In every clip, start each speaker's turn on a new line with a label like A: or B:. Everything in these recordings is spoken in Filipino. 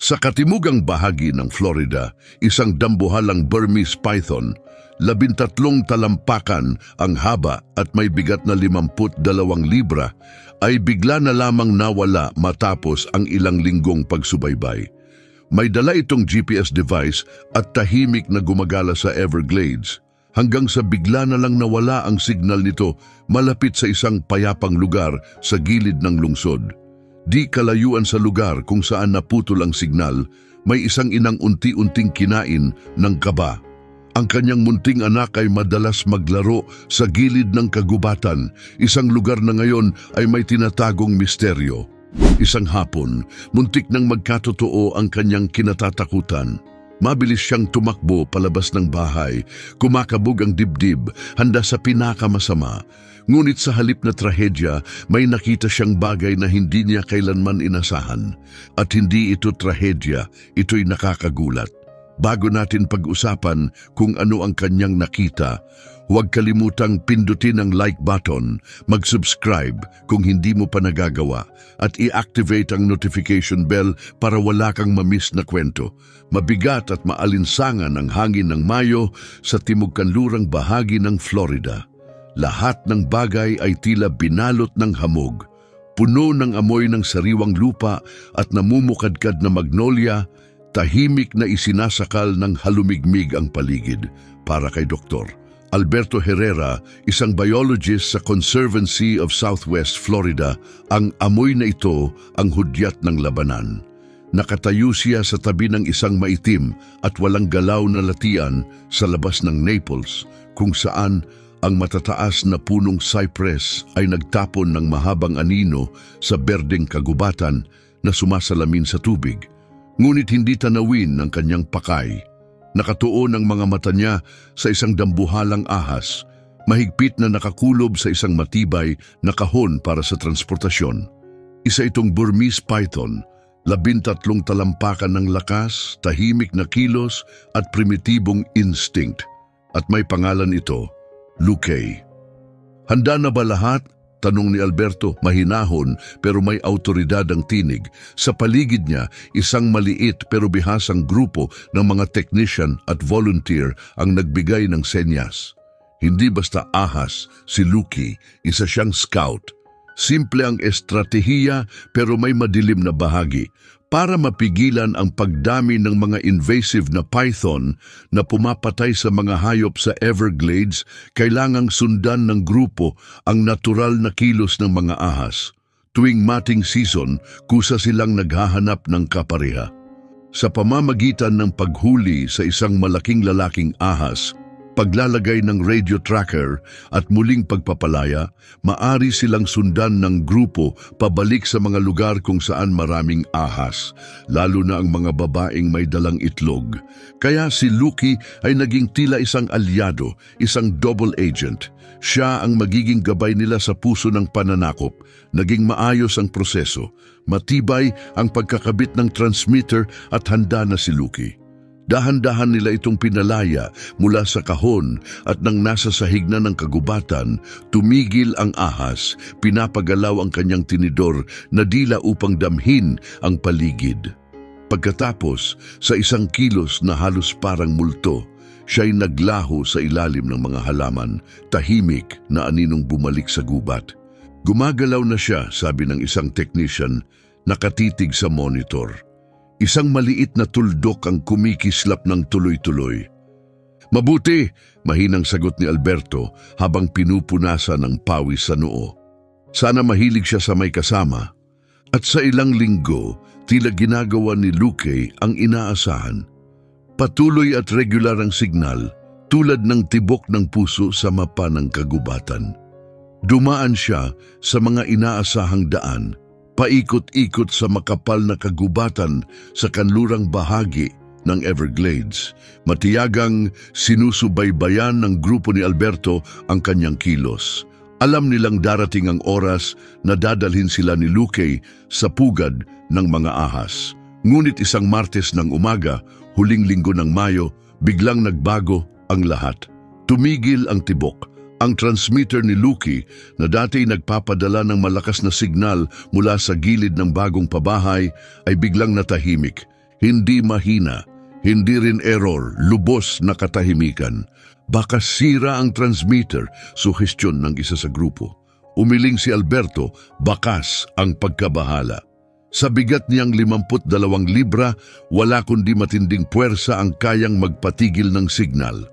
A: Sa katimugang bahagi ng Florida, isang dambuhalang Burmese python, 13 talampakan ang haba at may bigat na 52 libra, ay bigla na lamang nawala matapos ang ilang linggong pagsubaybay. May dala itong GPS device at tahimik na gumagala sa Everglades, hanggang sa bigla na lang nawala ang signal nito malapit sa isang payapang lugar sa gilid ng lungsod. Di kalayuan sa lugar kung saan naputol ang signal, may isang inang unti-unting kinain ng kaba. Ang kanyang munting anak ay madalas maglaro sa gilid ng kagubatan, isang lugar na ngayon ay may tinatagong misteryo. Isang hapon, muntik nang magkatotoo ang kanyang kinatatakutan. Mabilis siyang tumakbo palabas ng bahay, kumakabog ang dibdib, handa sa pinakamasama. Ngunit sa halip na trahedya, may nakita siyang bagay na hindi niya kailanman inasahan. At hindi ito trahedya, ito'y nakakagulat. Bago natin pag-usapan kung ano ang kanyang nakita, huwag kalimutang pindutin ang like button, mag-subscribe kung hindi mo pa nagagawa, at i-activate ang notification bell para wala kang mamiss na kwento. Mabigat at maalinsangan ang hangin ng Mayo sa timog-kanlurang bahagi ng Florida. Lahat ng bagay ay tila binalot ng hamog, puno ng amoy ng sariwang lupa at namumukadkad na magnolia. Tahimik na isinasakal ng halumigmig ang paligid. Para kay Dr. Alberto Herrera, isang biologist sa Conservancy of Southwest Florida, ang amoy na ito ang hudyat ng labanan. Nakatayo siya sa tabi ng isang maitim at walang galaw na latian sa labas ng Naples, kung saan ang matataas na punong cypress ay nagtapon ng mahabang anino sa berdeng kagubatan na sumasalamin sa tubig. Ngunit hindi tanawin ng kanyang pakay. Nakatuon ang mga mata niya sa isang dambuhalang ahas, mahigpit na nakakulob sa isang matibay na kahon para sa transportasyon. Isa itong Burmese python, 13 talampakan ng lakas, tahimik na kilos at primitibong instinct. At may pangalan ito, Luque. Handa na ba lahat? Tanong ni Alberto, mahinahon pero may autoridad ang tinig. Sa paligid niya, isang maliit pero bihasang grupo ng mga technician at volunteer ang nagbigay ng senyas. Hindi basta ahas, si Luque, isa siyang scout. Simple ang estratehiya pero may madilim na bahagi. Para mapigilan ang pagdami ng mga invasive na python na pumapatay sa mga hayop sa Everglades, kailangang sundan ng grupo ang natural na kilos ng mga ahas. Tuwing mating season, kusa silang naghahanap ng kapareha. Sa pamamagitan ng paghuli sa isang malaking lalaking ahas, paglalagay ng radio tracker at muling pagpapalaya, maari silang sundan ng grupo pabalik sa mga lugar kung saan maraming ahas, lalo na ang mga babaeng may dalang itlog. Kaya si Luque ay naging tila isang alyado, isang double agent. Siya ang magiging gabay nila sa puso ng pananakop. Naging maayos ang proseso, matibay ang pagkakabit ng transmitter at handa na si Luque. Dahan-dahan nila itong pinalaya mula sa kahon at nang nasa sahig na ng kagubatan, tumigil ang ahas, pinapagalaw ang kanyang tinidor na dila upang damhin ang paligid. Pagkatapos, sa isang kilos na halos parang multo, siya'y naglaho sa ilalim ng mga halaman, tahimik na aninong bumalik sa gubat. Gumagalaw na siya, sabi ng isang technician, nakatitig sa monitor. Isang maliit na tuldok ang kumikislap ng tuloy-tuloy. Mabuti, mahinang sagot ni Alberto habang pinupunasan ng pawis sa noo. Sana mahilig siya sa may kasama. At sa ilang linggo, tila ginagawa ni Luque ang inaasahan. Patuloy at regular ang signal, tulad ng tibok ng puso sa mapa ng kagubatan. Dumaan siya sa mga inaasahang daan, paikot-ikot sa makapal na kagubatan sa kanlurang bahagi ng Everglades. Matiyagang sinusubaybayan ng grupo ni Alberto ang kanyang kilos. Alam nilang darating ang oras na dadalhin sila ni Luque sa pugad ng mga ahas. Ngunit isang Martes ng umaga, huling linggo ng Mayo, biglang nagbago ang lahat. Tumigil ang tibok. Ang transmitter ni Luque na dati nagpapadala ng malakas na signal mula sa gilid ng bagong pabahay ay biglang natahimik. Hindi mahina, hindi rin error, lubos na katahimikan. Baka sira ang transmitter, suhestyon ng isa sa grupo. Umiling si Alberto, bakas ang pagkabahala. Sa bigat niyang 52 libra, wala kundi matinding puwersa ang kayang magpatigil ng signal.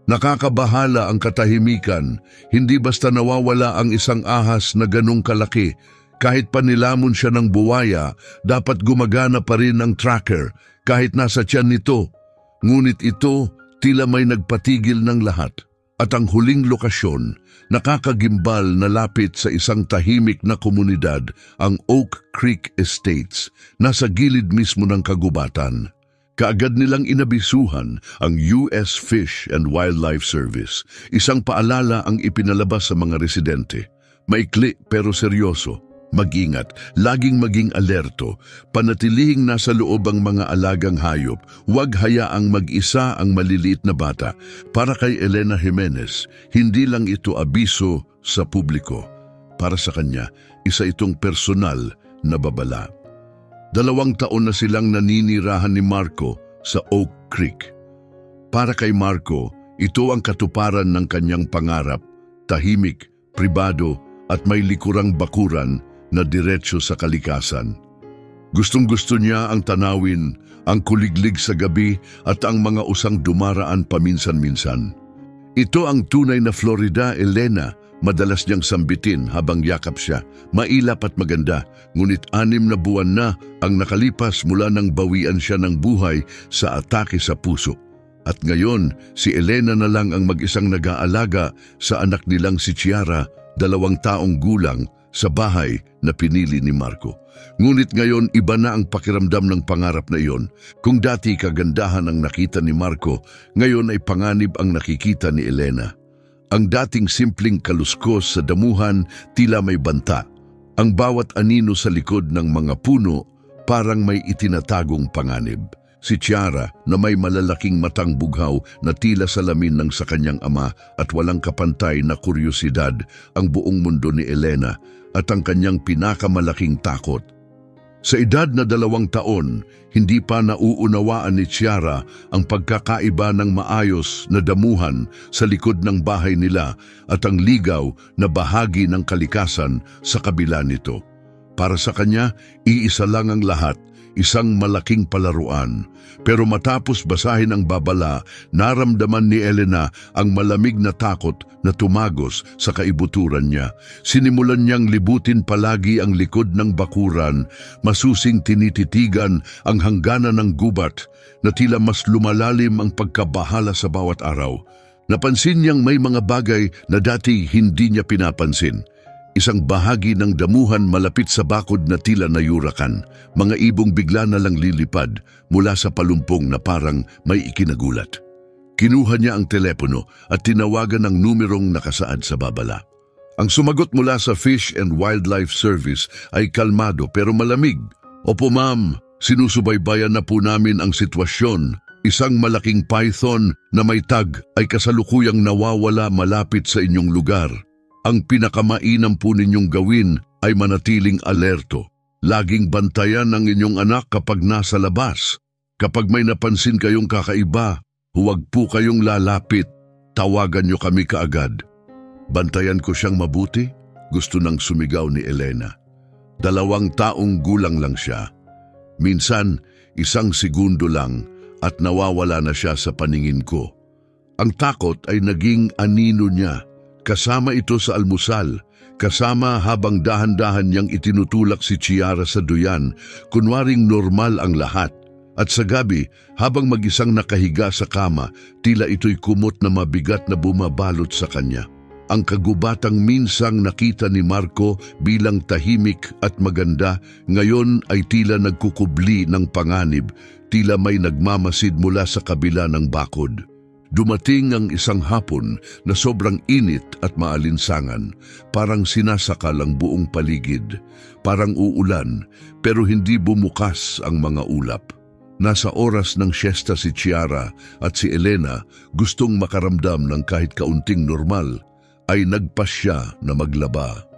A: Nakakabahala ang katahimikan, hindi basta nawawala ang isang ahas na ganong kalaki. Kahit panilamon siya ng buwaya, dapat gumagana pa rin ang tracker kahit nasa tiyan nito. Ngunit ito, tila may nagpatigil ng lahat. At ang huling lokasyon, nakakagimbal na lapit sa isang tahimik na komunidad, ang Oak Creek Estates, nasa gilid mismo ng kagubatan. Kaagad nilang inabisuhan ang US Fish and Wildlife Service. Isang paalala ang ipinalabas sa mga residente. Maikli pero seryoso. Mag-ingat, laging maging alerto, panatilihing nasa loob ang mga alagang hayop, huwag hayaang mag-isa ang maliliit na bata. Para kay Elena Jimenez, hindi lang ito abiso sa publiko. Para sa kanya, isa itong personal na babala. 2 taon na silang naninirahan ni Marco sa Oak Creek. Para kay Marco, ito ang katuparan ng kanyang pangarap, tahimik, pribado at may likurang bakuran na diretso sa kalikasan. Gustong-gusto niya ang tanawin, ang kuliglig sa gabi at ang mga usang dumaraan paminsan-minsan. Ito ang tunay na Florida, Elena. Madalas niyang sambitin habang yakap siya. Mailap at maganda, ngunit 6 na buwan na ang nakalipas mula nang bawian siya ng buhay sa atake sa puso. At ngayon, si Elena na lang ang mag-isang nag-aalaga sa anak nilang si Chiara, 2 taong gulang, sa bahay na pinili ni Marco. Ngunit ngayon iba na ang pakiramdam ng pangarap na iyon. Kung dati kagandahan ang nakita ni Marco, ngayon ay panganib ang nakikita ni Elena. Ang dating simpleng kaluskos sa damuhan tila may banta. Ang bawat anino sa likod ng mga puno parang may itinatagong panganib. Si Chiara na may malalaking matang bughaw na tila salamin ng sa kanyang ama at walang kapantay na kuryosidad, ang buong mundo ni Elena at ang kanyang pinakamalaking takot. Sa edad na 2 taon, hindi pa nauunawaan ni Chiara ang pagkakaiba ng maayos na damuhan sa likod ng bahay nila at ang ligaw na bahagi ng kalikasan sa kabila nito. Para sa kanya, iisa lang ang lahat, isang malaking palaruan. Pero matapos basahin ang babala, naramdaman ni Elena ang malamig na takot na tumagos sa kaibuturan niya. Sinimulan niyang libutin palagi ang likod ng bakuran, masusing tinititigan ang hangganan ng gubat na tila mas lumalalim ang pagkabahala sa bawat araw. Napansin niyang may mga bagay na dati hindi niya pinapansin. Isang bahagi ng damuhan malapit sa bakod na tila nayurakan. Mga ibong bigla na lang lilipad mula sa palumpong na parang may ikinagulat. Kinuha niya ang telepono at tinawagan ang numerong nakasaad sa babala. Ang sumagot mula sa Fish and Wildlife Service ay kalmado pero malamig. Opo ma'am, sinusubaybayan na po namin ang sitwasyon. Isang malaking python na may tag ay kasalukuyang nawawala malapit sa inyong lugar. Ang pinakamainam po ninyong gawin ay manatiling alerto. Laging bantayan ang inyong anak kapag nasa labas. Kapag may napansin kayong kakaiba, huwag po kayong lalapit. Tawagan niyo kami kaagad. Bantayan ko siyang mabuti? Gusto nang sumigaw ni Elena. 2 taong gulang lang siya. Minsan, 1 segundo lang at nawawala na siya sa paningin ko. Ang takot ay naging anino niya. Kasama ito sa almusal, kasama habang dahan-dahan niyang itinutulak si Chiara sa duyan, kunwaring normal ang lahat. At sa gabi, habang mag-isang nakahiga sa kama, tila ito'y kumot na mabigat na bumabalot sa kanya. Ang kagubatang minsang nakita ni Marco bilang tahimik at maganda, ngayon ay tila nagkukubli ng panganib, tila may nagmamasid mula sa kabila ng bakod. Dumating ang isang hapon na sobrang init at maalinsangan, parang sinasakal ang buong paligid, parang uulan, pero hindi bumukas ang mga ulap. Nasa oras ng siyesta si Chiara at si Elena, gustong makaramdam ng kahit kaunting normal, ay nagpasya na maglaba.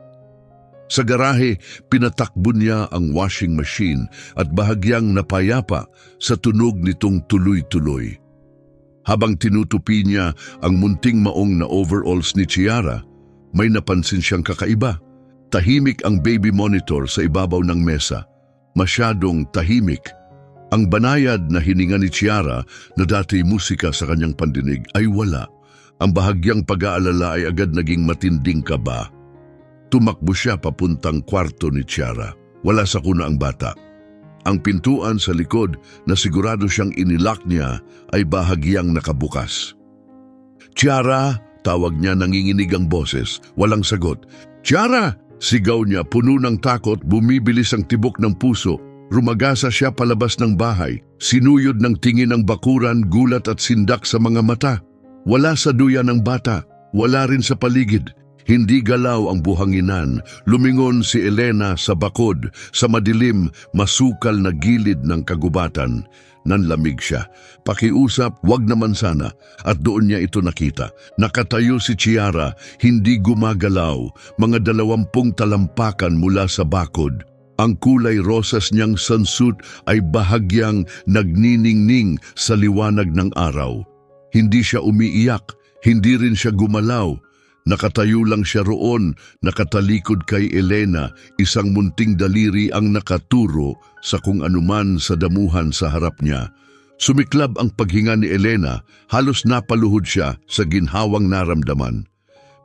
A: Sa garahe, pinatakbo niya ang washing machine at bahagyang napayapa sa tunog nitong tuloy-tuloy. Habang tinutupi niya ang munting maong na overalls ni Chiara, may napansin siyang kakaiba. Tahimik ang baby monitor sa ibabaw ng mesa. Masyadong tahimik. Ang banayad na hininga ni Chiara na dati musika sa kanyang pandinig ay wala. Ang bahagyang pag-aalala ay agad naging matinding kaba. Tumakbo siya papuntang kwarto ni Chiara. Wala sa kuna ang bata. Ang pintuan sa likod na sigurado siyang inilock niya ay bahagyang nakabukas. "Chiara!" Tawag niya, nanginginig ang boses. Walang sagot. "Chiara!" Sigaw niya, puno ng takot, bumibilis ang tibok ng puso. Rumagasa siya palabas ng bahay. Sinuyod ng tingin ang bakuran, gulat at sindak sa mga mata. Wala sa duyan ng bata. Wala rin sa paligid. Hindi galaw ang buhanginan. Lumingon si Elena sa bakod, sa madilim, masukal na gilid ng kagubatan. Nanlamig siya. Pakiusap, wag naman sana. At doon niya ito nakita. Nakatayo si Chiara, hindi gumagalaw. Mga 20 talampakan mula sa bakod. Ang kulay rosas niyang sansut ay bahagyang nagniningning sa liwanag ng araw. Hindi siya umiiyak, hindi rin siya gumalaw. Nakatayo lang siya roon, nakatalikod kay Elena, isang munting daliri ang nakaturo sa kung anuman sa damuhan sa harap niya. Sumiklab ang paghinga ni Elena, halos napaluhod siya sa ginhawang naramdaman.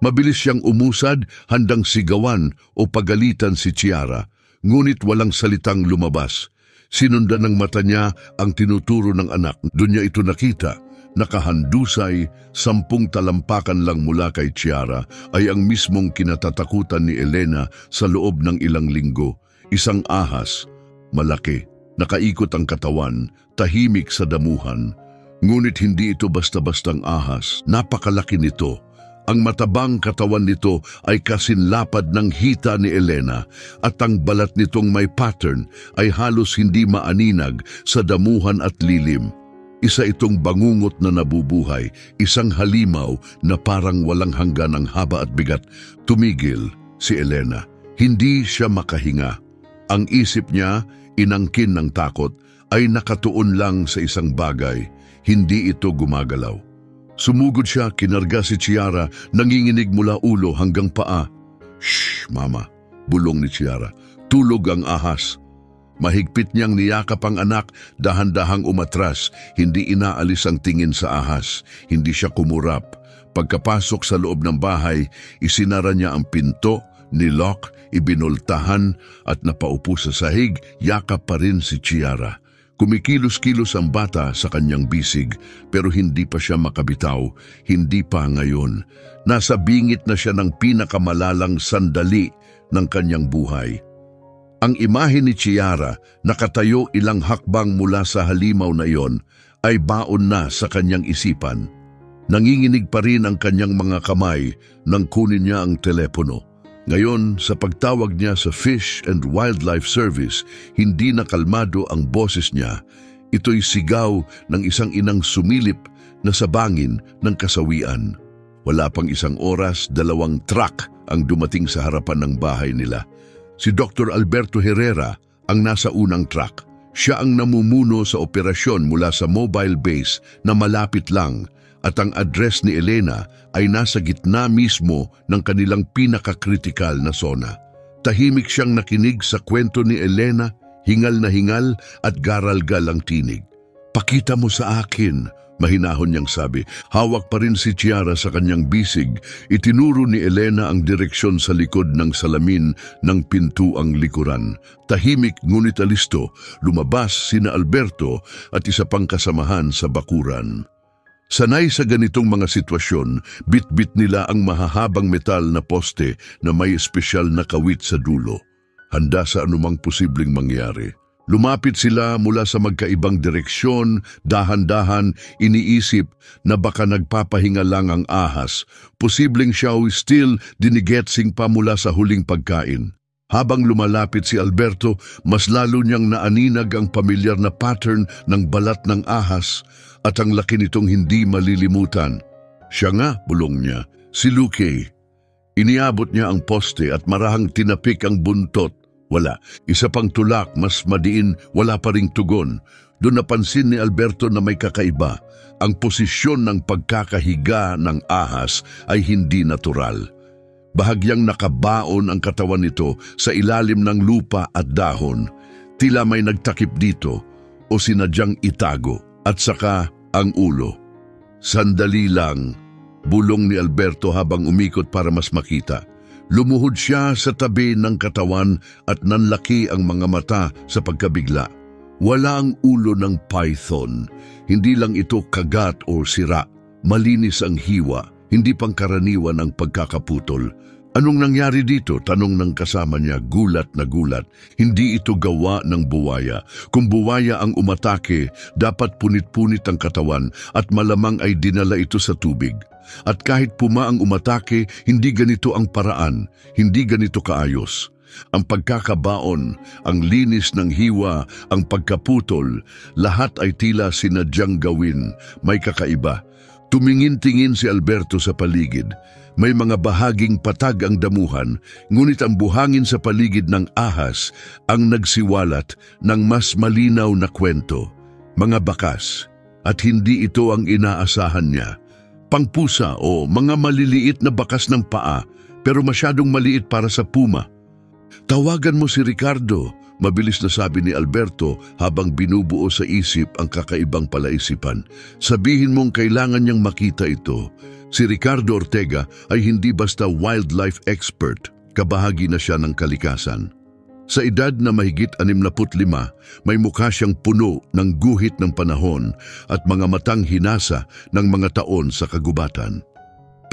A: Mabilis siyang umusad, handang sigawan o pagalitan si Chiara, ngunit walang salitang lumabas. Sinundan ng mata niya ang tinuturo ng anak. Doon niya ito nakita. Nakahandusay, 10 talampakan lang mula kay Chiara ay ang mismong kinatatakutan ni Elena sa loob ng ilang linggo. Isang ahas, malaki, nakaikot ang katawan, tahimik sa damuhan. Ngunit hindi ito basta-bastang ahas, napakalaki nito. Ang matabang katawan nito ay kasinlapad ng hita ni Elena at ang balat nitong may pattern ay halos hindi maaninag sa damuhan at lilim. Isa itong bangungot na nabubuhay, isang halimaw na parang walang hanggan ang haba at bigat. Tumigil si Elena. Hindi siya makahinga. Ang isip niya, inangkin ng takot, ay nakatuon lang sa isang bagay. Hindi ito gumagalaw. Sumugod siya, kinarga si Chiara, nanginginig mula ulo hanggang paa. "Shh, mama," bulong ni Chiara. Tulog ang ahas. Mahigpit niyang niyakap ang anak, dahan-dahang umatras, hindi inaalis ang tingin sa ahas, hindi siya kumurap. Pagkapasok sa loob ng bahay, isinara niya ang pinto, nilock, ibinultahan at napaupo sa sahig, yakap pa rin si Chiara. Kumikilos-kilos ang bata sa kanyang bisig, pero hindi pa siya makabitaw, hindi pa ngayon. Nasa bingit na siya ng pinakamalalang sandali ng kanyang buhay. Ang imahe ni Chiara, nakatayo ilang hakbang mula sa halimaw na iyon, ay baon na sa kanyang isipan. Nanginginig pa rin ang kanyang mga kamay nang kunin niya ang telepono. Ngayon, sa pagtawag niya sa Fish and Wildlife Service, hindi na kalmado ang boses niya. Ito'y sigaw ng isang inang sumilip na sa bangin ng kasawian. Wala pang isang oras, 2 truck ang dumating sa harapan ng bahay nila. Si Dr. Alberto Herrera ang nasa unang truck. Siya ang namumuno sa operasyon mula sa mobile base na malapit lang at ang address ni Elena ay nasa gitna mismo ng kanilang pinakakritikal na zona. Tahimik siyang nakinig sa kwento ni Elena, hingal na hingal at garalgal ang tinig. "Pakita mo sa akin," mahinahon niyang sabi. Hawak pa rin si Chiara sa kanyang bisig. Itinuro ni Elena ang direksyon sa likod ng salamin ng pintuang likuran. Tahimik ngunit alisto, lumabas sina Alberto at isa pang kasamahan sa bakuran. Sanay sa ganitong mga sitwasyon, bit-bit nila ang mahahabang metal na poste na may espesyal na kawit sa dulo. Handa sa anumang posibleng mangyari. Lumapit sila mula sa magkaibang direksyon, dahan-dahan, iniisip na baka nagpapahinga lang ang ahas. Posibleng siya still dinigetsing pa mula sa huling pagkain. Habang lumalapit si Alberto, mas lalo niyang naaninag ang pamilyar na pattern ng balat ng ahas at ang laki nitong hindi malilimutan. "Siya nga," bulong niya, "si Luque." Iniabot niya ang poste at marahang tinapik ang buntot. Wala. Isa pang tulak, mas madiin, wala pa ring tugon. Doon napansin ni Alberto na may kakaiba. Ang posisyon ng pagkakahiga ng ahas ay hindi natural. Bahagyang nakabaon ang katawan nito sa ilalim ng lupa at dahon. Tila may nagtakip dito o sinadyang itago at saka ang ulo. Sandali lang, bulong ni Alberto habang umikot para mas makita. Lumuhod siya sa tabi ng katawan at nanlaki ang mga mata sa pagkabigla. Wala ang ulo ng python. Hindi lang ito kagat o sira. Malinis ang hiwa, hindi pangkaraniwan ang pagkakaputol. Anong nangyari dito? Tanong ng kasama niya, gulat na gulat. Hindi ito gawa ng buwaya. Kung buwaya ang umatake, dapat punit-punit ang katawan at malamang ay dinala ito sa tubig. At kahit puma ang umatake, hindi ganito ang paraan, hindi ganito kaayos. Ang pagkakabaon, ang linis ng hiwa, ang pagkaputol, lahat ay tila sinadyang gawin, may kakaiba. Tumingin-tingin si Alberto sa paligid. May mga bahaging patag ang damuhan, ngunit ang buhangin sa paligid ng ahas ang nagsiwalat ng mas malinaw na kwento. Mga bakas, at hindi ito ang inaasahan niya. Pangpusa o mga maliliit na bakas ng paa, pero masyadong maliit para sa puma. Tawagan mo si Ricardo, mabilis na sabi ni Alberto habang binubuo sa isip ang kakaibang palaisipan. Sabihin mong kailangan niyang makita ito. Si Ricardo Ortega ay hindi basta wildlife expert, kabahagi na siya ng kalikasan. Sa edad na mahigit 65, may mukha siyang puno ng guhit ng panahon at mga matang hinasa ng mga taon sa kagubatan.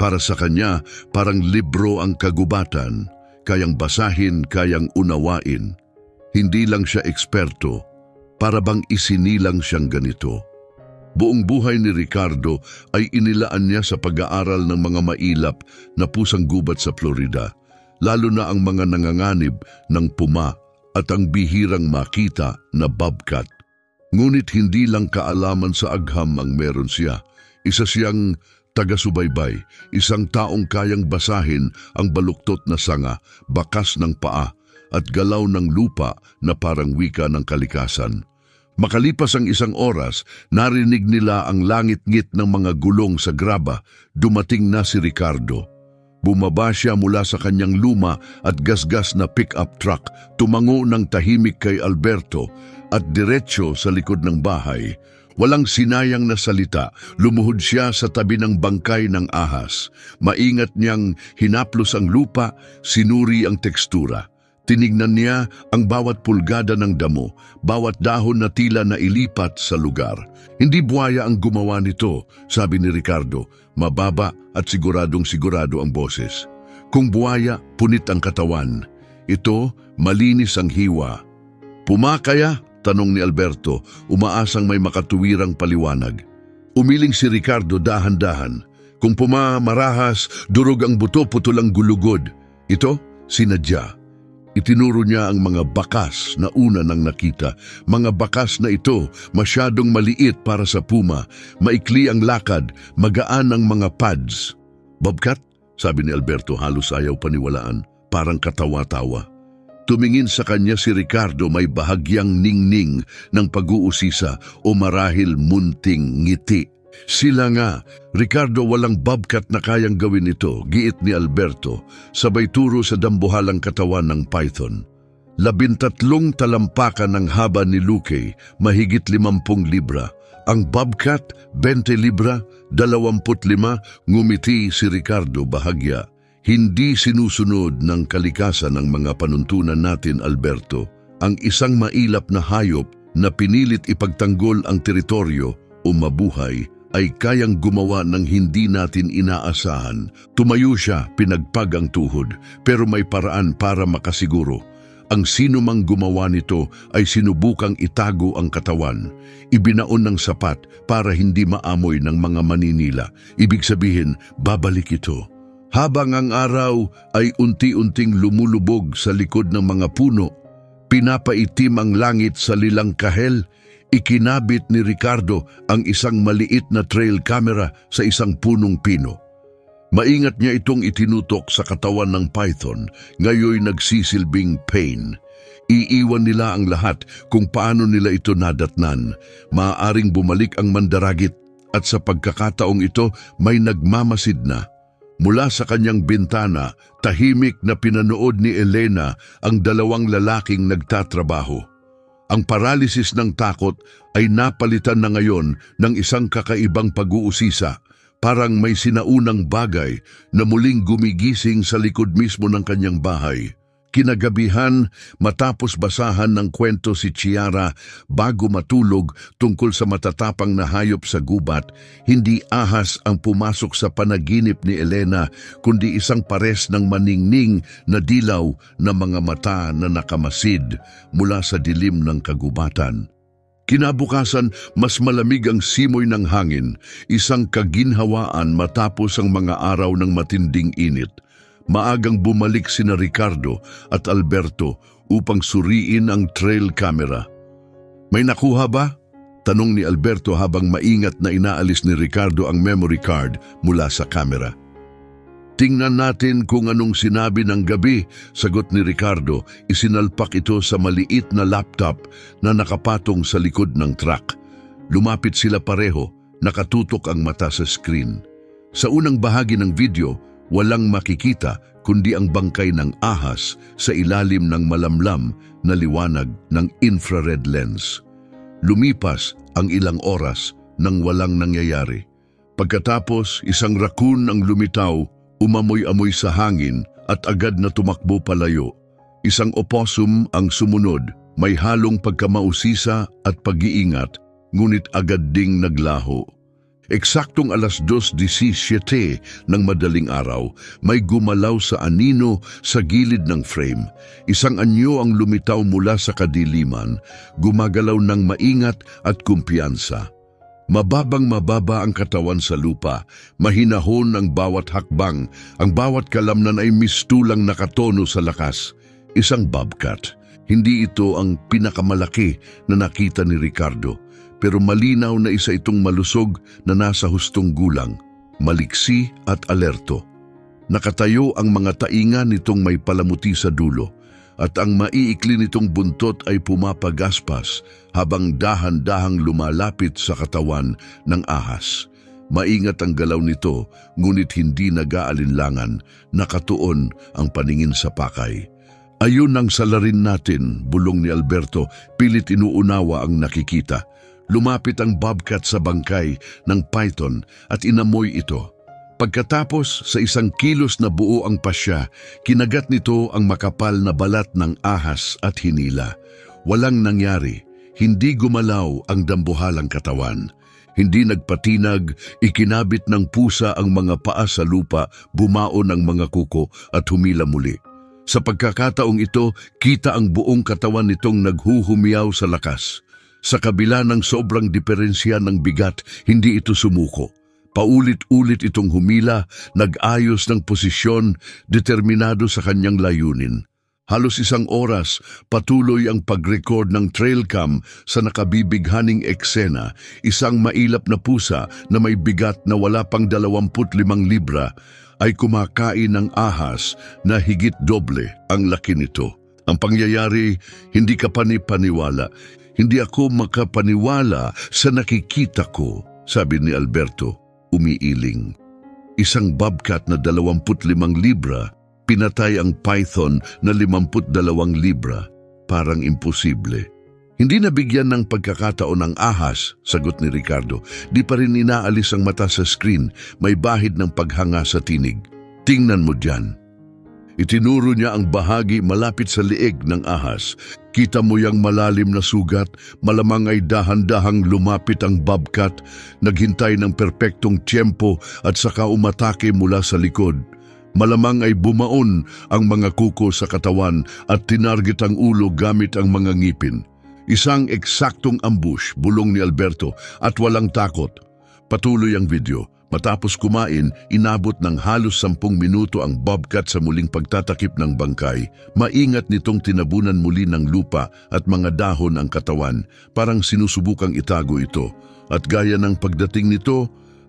A: Para sa kanya, parang libro ang kagubatan, kayang basahin, kayang unawain. Hindi lang siya eksperto, para bang isinilang siyang ganito. Buong buhay ni Ricardo ay inilaan niya sa pag-aaral ng mga mailap na pusang gubat sa Florida, lalo na ang mga nanganganib ng puma at ang bihirang makita na bobcat. Ngunit hindi lang kaalaman sa agham ang meron siya. Isa siyang taga-subaybay, isang taong kayang basahin ang baluktot na sanga, bakas ng paa at galaw ng lupa na parang wika ng kalikasan. Makalipas ang isang oras, narinig nila ang langit-ngit ng mga gulong sa graba. Dumating na si Ricardo. Bumaba siya mula sa kanyang luma at gasgas na pick-up truck, tumango ng tahimik kay Alberto at diretsyo sa likod ng bahay. Walang sinayang na salita, lumuhod siya sa tabi ng bangkay ng ahas. Maingat niyang hinaplos ang lupa, sinuri ang tekstura. Tinignan niya ang bawat pulgada ng damo, bawat dahon na tila na ilipat sa lugar. Hindi buwaya ang gumawa nito, sabi ni Ricardo, mababa at siguradong-sigurado ang boses. Kung buwaya, punit ang katawan. Ito, malinis ang hiwa. Puma kaya? Tanong ni Alberto, umaasang may makatuwirang paliwanag. Umiling si Ricardo dahan-dahan. Kung puma, marahas, durog ang buto, putol ang gulugod. Ito, sinadya. Itinuro niya ang mga bakas na una nang nakita. Mga bakas na ito, masyadong maliit para sa puma. Maikli ang lakad, magaan ang mga pads. Bobcat? Sabi ni Alberto, halos ayaw paniwalaan, parang katawa-tawa. Tumingin sa kanya si Ricardo, may bahagyang ningning ng pag-uusisa o marahil munting ngiti. Sila nga, Ricardo, walang bobcat na kayang gawin ito, giit ni Alberto, sabay turo sa dambuhalang katawan ng python. 13 talampakan ng haba ni Luque, mahigit 50 libra. Ang bobcat, 20 libra, 25, ngumiti si Ricardo bahagya. Hindi sinusunod ng kalikasan ng mga panuntunan natin, Alberto. Ang isang mailap na hayop na pinilit ipagtanggol ang teritoryo o mabuhay ay kayang gumawa ng hindi natin inaasahan. Tumayo siya, pinagpag ang tuhod, pero may paraan para makasiguro. Ang sino mang gumawa nito ay sinubukang itago ang katawan. Ibinaon ng sapat para hindi maamoy ng mga maninila. Ibig sabihin, babalik ito. Habang ang araw ay unti-unting lumulubog sa likod ng mga puno, pinapaitim ang langit sa lilang kahel. Ikinabit ni Ricardo ang isang maliit na trail camera sa isang punong pino. Maingat niya itong itinutok sa katawan ng python, ngayoy nagsisilbing pain. Iiwan nila ang lahat kung paano nila ito nadatnan. Maaaring bumalik ang mandaragit at sa pagkakataong ito may nagmamasid na. Mula sa kanyang bintana, tahimik na pinanood ni Elena ang dalawang lalaking nagtatrabaho. Ang paralysis ng takot ay napalitan na ngayon ng isang kakaibang pag-uusisa. Parang may sinaunang bagay na muling gumigising sa likod mismo ng kanyang bahay. Kinagabihan, matapos basahan ng kwento si Chiara bago matulog tungkol sa matatapang na hayop sa gubat, hindi ahas ang pumasok sa panaginip ni Elena kundi isang pares ng maningning na dilaw na mga mata na nakamasid mula sa dilim ng kagubatan. Kinabukasan, mas malamig ang simoy ng hangin, isang kaginhawaan matapos ang mga araw ng matinding init. Maagang bumalik sina Ricardo at Alberto upang suriin ang trail camera. "May nakuha ba?" tanong ni Alberto habang maingat na inaalis ni Ricardo ang memory card mula sa camera. "Tingnan natin kung anong sinabi ng gabi," sagot ni Ricardo. Isinalpak ito sa maliit na laptop na nakapatong sa likod ng truck. Lumapit sila pareho, nakatutok ang mata sa screen. Sa unang bahagi ng video, walang makikita kundi ang bangkay ng ahas sa ilalim ng malamlam na liwanag ng infrared lens. Lumipas ang ilang oras nang walang nangyayari. Pagkatapos, isang raccoon ang lumitaw, umamoy-amoy sa hangin at agad na tumakbo palayo. Isang opossum ang sumunod, may halong pagkamausisa at pag-iingat, ngunit agad ding naglaho. Eksaktong alas 2:17 ng madaling araw, may gumalaw sa anino sa gilid ng frame. Isang anyo ang lumitaw mula sa kadiliman, gumagalaw ng maingat at kumpiyansa. Mababang-mababa ang katawan sa lupa, mahinahon ang bawat hakbang, ang bawat kalamnan ay mistulang nakatono sa lakas. Isang bobcat. Hindi ito ang pinakamalaki na nakita ni Ricardo, pero malinaw na isa itong malusog na nasa hustong gulang, maliksi at alerto. Nakatayo ang mga tainga nitong may palamuti sa dulo, at ang maiikli nitong buntot ay pumapagaspas habang dahan-dahang lumalapit sa katawan ng ahas. Maingat ang galaw nito, ngunit hindi nag-aalinlangan, nakatuon ang paningin sa pakay. "Ayun ang salarin natin," bulong ni Alberto, pilit inuunawa ang nakikita. Lumapit ang bobcat sa bangkay ng python at inamoy ito. Pagkatapos sa isang kilos na buo ang pasya, kinagat nito ang makapal na balat ng ahas at hinila. Walang nangyari, hindi gumalaw ang dambuhalang katawan. Hindi nagpatinag, ikinabit ng pusa ang mga paa sa lupa, bumaon ang mga kuko at humila muli. Sa pagkakataong ito, kita ang buong katawan nitong naghuhumiyaw sa lakas. Sa kabila ng sobrang diferensya ng bigat, hindi ito sumuko. Paulit-ulit itong humila, nag-ayos ng posisyon, determinado sa kanyang layunin. Halos isang oras, patuloy ang pag-record ng trail cam sa nakabibighaning eksena, isang mailap na pusa na may bigat na wala pang 25 libra ay kumakain ng ahas na higit doble ang laki nito. Ang pangyayari, hindi ka panipaniwala. "Hindi ako makapaniwala sa nakikita ko," sabi ni Alberto, umiiling. Isang bobcat na 25 libra, pinatay ang python na 52 libra. Parang imposible. "Hindi nabigyan ng pagkakataon ng ahas," sagot ni Ricardo. Di pa rin inaalis ang mata sa screen, may bahid ng paghanga sa tinig. "Tingnan mo dyan." Itinuro niya ang bahagi malapit sa liig ng ahas. "Kita mo yang malalim na sugat, malamang ay dahan-dahang lumapit ang bobcat, naghintay ng perpektong tiyempo at saka umatake mula sa likod. Malamang ay bumaon ang mga kuko sa katawan at tinarget ang ulo gamit ang mga ngipin. Isang eksaktong ambush," bulong ni Alberto, "at walang takot." Patuloy ang video. Matapos kumain, inabot ng halos 10 minuto ang bobcat sa muling pagtatakip ng bangkay. Maingat nitong tinabunan muli ng lupa at mga dahon ang katawan, parang sinusubukang itago ito. At gaya ng pagdating nito,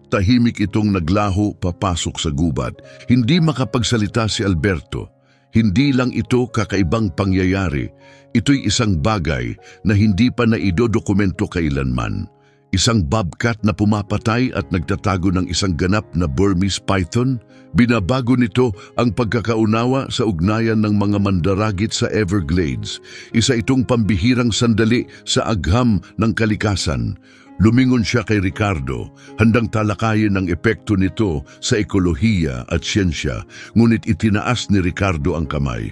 A: Tahimik itong naglaho papasok sa gubat. Hindi makapagsalita si Alberto. Hindi lang ito kakaibang pangyayari. Ito'y isang bagay na hindi pa naidodokumento kailanman. Isang bobcat na pumapatay at nagtatago ng isang ganap na Burmese python. Binabago nito ang pagkakaunawa sa ugnayan ng mga mandaragit sa Everglades. Isa itong pambihirang sandali sa agham ng kalikasan. Lumingon siya kay Ricardo, handang talakayin ang epekto nito sa ekolohiya at siyensya, ngunit itinaas ni Ricardo ang kamay.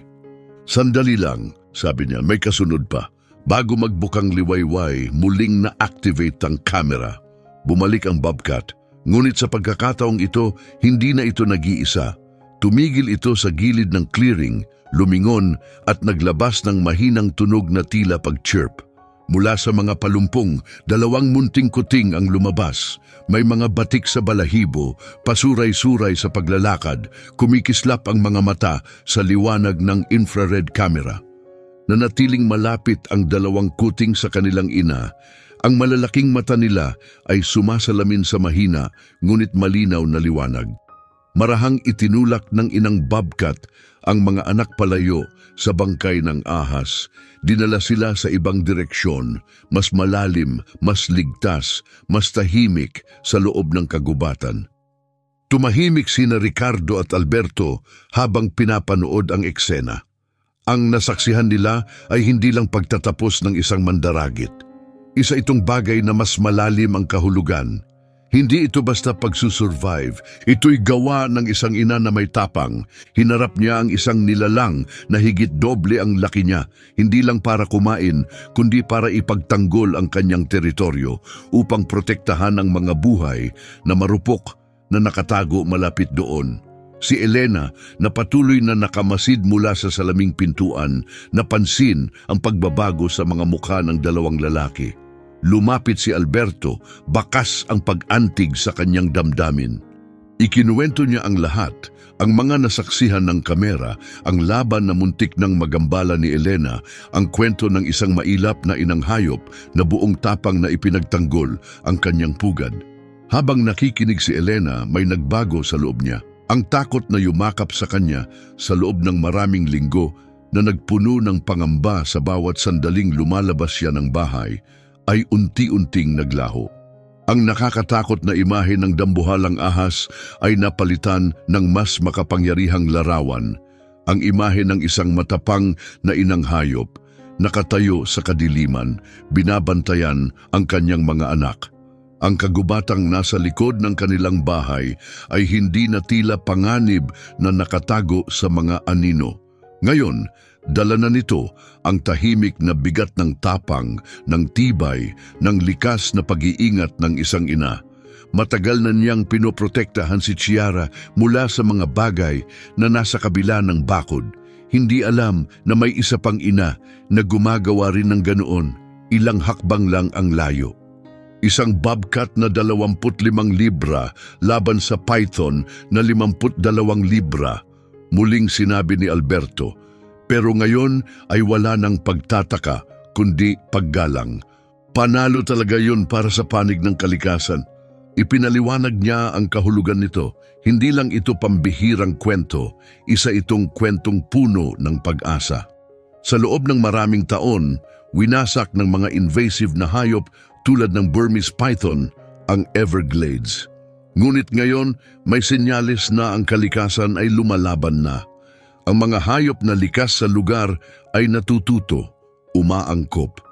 A: Sandali lang, sabi niya, may kasunod pa. Bago magbukang liwayway, muling na-activate ang camera. Bumalik ang bobcat, ngunit sa pagkakataong ito, hindi na ito nag-iisa. Tumigil ito sa gilid ng clearing, lumingon at naglabas ng mahinang tunog na tila pag-chirp. Mula sa mga palumpong, 2 munting kuting ang lumabas. May mga batik sa balahibo, pasuray-suray sa paglalakad, kumikislap ang mga mata sa liwanag ng infrared camera. Nanatiling malapit ang 2 kuting sa kanilang ina. Ang malalaking mata nila ay sumasalamin sa mahina, ngunit malinaw na liwanag. Marahang itinulak ng inang bobcat ang mga anak palayo sa bangkay ng ahas. Dinala sila sa ibang direksyon, mas malalim, mas ligtas, mas tahimik sa loob ng kagubatan. Tumahimik sina Ricardo at Alberto habang pinapanood ang eksena. Ang nasaksihan nila ay hindi lang pagtatapos ng isang mandaragit. Isa itong bagay na mas malalim ang kahulugan. Hindi ito basta pagsusurvive. Ito'y gawa ng isang ina na may tapang. Hinarap niya ang isang nilalang na higit doble ang laki niya, hindi lang para kumain, kundi para ipagtanggol ang kanyang teritoryo upang protektahan ang mga buhay na marupok na nakatago malapit doon. Si Elena na patuloy na nakamasid mula sa salaming pintuan, napansin ang pagbabago sa mga mukha ng 2 lalaki. Lumapit si Alberto, bakas ang pag-antig sa kanyang damdamin. Ikinuwento niya ang lahat, ang mga nasaksihan ng kamera, ang laban na muntik ng magambala ni Elena, ang kwento ng isang mailap na inang hayop na buong tapang na ipinagtanggol ang kanyang pugad. Habang nakikinig si Elena, may nagbago sa loob niya. Ang takot na yumakap sa kanya sa loob ng maraming linggo na nagpuno ng pangamba sa bawat sandaling lumalabas siya ng bahay, ay unti-unting naglaho. Ang nakakatakot na imahe ng dambuhalang ahas ay napalitan ng mas makapangyarihang larawan, ang imahe ng isang matapang na inang hayop, nakatayo sa kadiliman, binabantayan ang kanyang mga anak. Ang kagubatang nasa likod ng kanilang bahay ay hindi na tila panganib na nakatago sa mga anino. Ngayon, dala na nito ang tahimik na bigat ng tapang, ng tibay, ng likas na pag-iingat ng isang ina. Matagal na niyang pinoprotektahan si Chiara mula sa mga bagay na nasa kabila ng bakod. Hindi alam na may isa pang ina na gumagawa rin ng ganoon, ilang hakbang lang ang layo. Isang bobcat na 25 libra laban sa python na 52 libra, muling sinabi ni Alberto. Pero ngayon ay wala ng pagtataka, kundi paggalang. Panalo talaga yun para sa panig ng kalikasan. Ipinaliwanag niya ang kahulugan nito. Hindi lang ito pambihirang kwento, isa itong kwentong puno ng pag-asa. Sa loob ng maraming taon, winasak ng mga invasive na hayop tulad ng Burmese python ang Everglades. Ngunit ngayon, may senyales na ang kalikasan ay lumalaban na. Ang mga hayop na likas sa lugar ay natututo, umaangkop.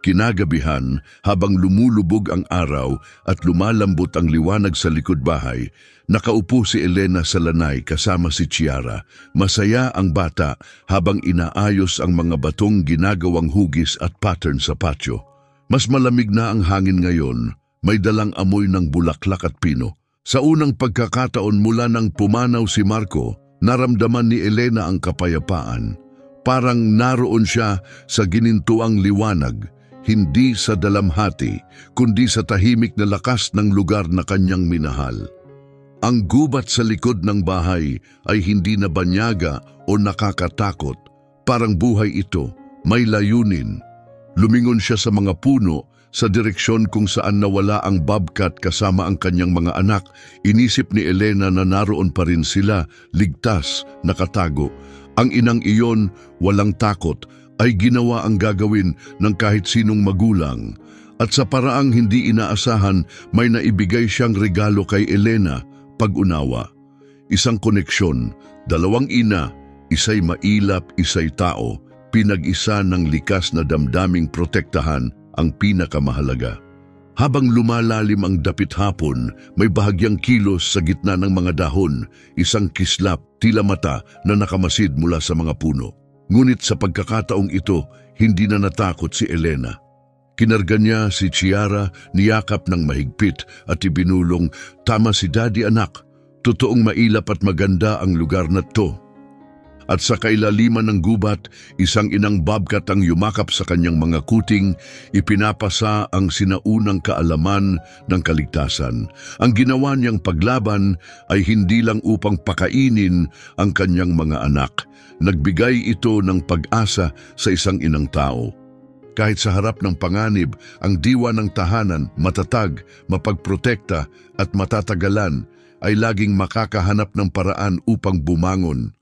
A: Kinagabihan, habang lumulubog ang araw at lumalambot ang liwanag sa likod bahay, nakaupo si Elena sa lanay kasama si Chiara. Masaya ang bata habang inaayos ang mga batong ginagawang hugis at pattern sa patio. Mas malamig na ang hangin ngayon, may dalang amoy ng bulaklak at pino. Sa unang pagkakataon mula nang pumanaw si Marco, naramdaman ni Elena ang kapayapaan. Parang naroon siya sa ginintuang liwanag, hindi sa dalamhati, kundi sa tahimik na lakas ng lugar na kanyang minahal. Ang gubat sa likod ng bahay ay hindi na banyaga o nakakatakot. Parang buhay ito, may layunin. Lumingon siya sa mga puno, Sa direksyon kung saan nawala ang bobcat kasama ang kanyang mga anak, inisip ni Elena na naroon pa rin sila, ligtas, nakatago. Ang inang iyon, walang takot, ay ginawa ang gagawin ng kahit sinong magulang. At sa paraang hindi inaasahan, may naibigay siyang regalo kay Elena, pag-unawa. Isang koneksyon, dalawang ina, isa'y mailap, isa'y tao, pinag-isa ng likas na damdaming protektahan ang pinakamahalaga. Habang lumalalim ang dapit hapon, may bahagyang kilos sa gitna ng mga dahon, isang kislap, tila mata na nakamasid mula sa mga puno. Ngunit sa pagkakataong ito, hindi na natakot si Elena. Kinarga niya si Chiara, niyakap ng mahigpit at ibinulong, "Tama si Daddy, anak. Totoong mailap at maganda ang lugar na to." At sa kailaliman ng gubat, isang inang bobcat ang yumakap sa kanyang mga kuting, ipinapasa ang sinaunang kaalaman ng kaligtasan. Ang ginawa niyang paglaban ay hindi lang upang pakainin ang kanyang mga anak. Nagbigay ito ng pag-asa sa isang inang tao. Kahit sa harap ng panganib, ang diwa ng tahanan, matatag, mapagprotekta at matatagalan, ay laging makakahanap ng paraan upang bumangon.